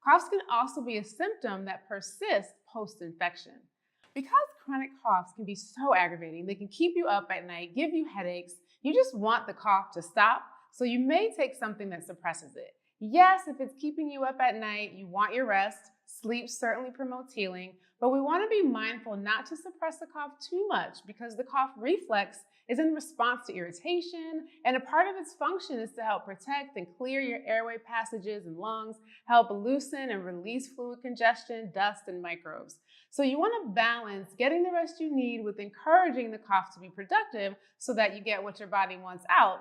Coughs can also be a symptom that persists post-infection. Because chronic coughs can be so aggravating, they can keep you up at night, give you headaches, you just want the cough to stop, so you may take something that suppresses it. Yes, if it's keeping you up at night, you want your rest. Sleep certainly promotes healing, but we want to be mindful not to suppress the cough too much because the cough reflex is in response to irritation, and a part of its function is to help protect and clear your airway passages and lungs, help loosen and release fluid congestion, dust, and microbes. So you want to balance getting the rest you need with encouraging the cough to be productive so that you get what your body wants out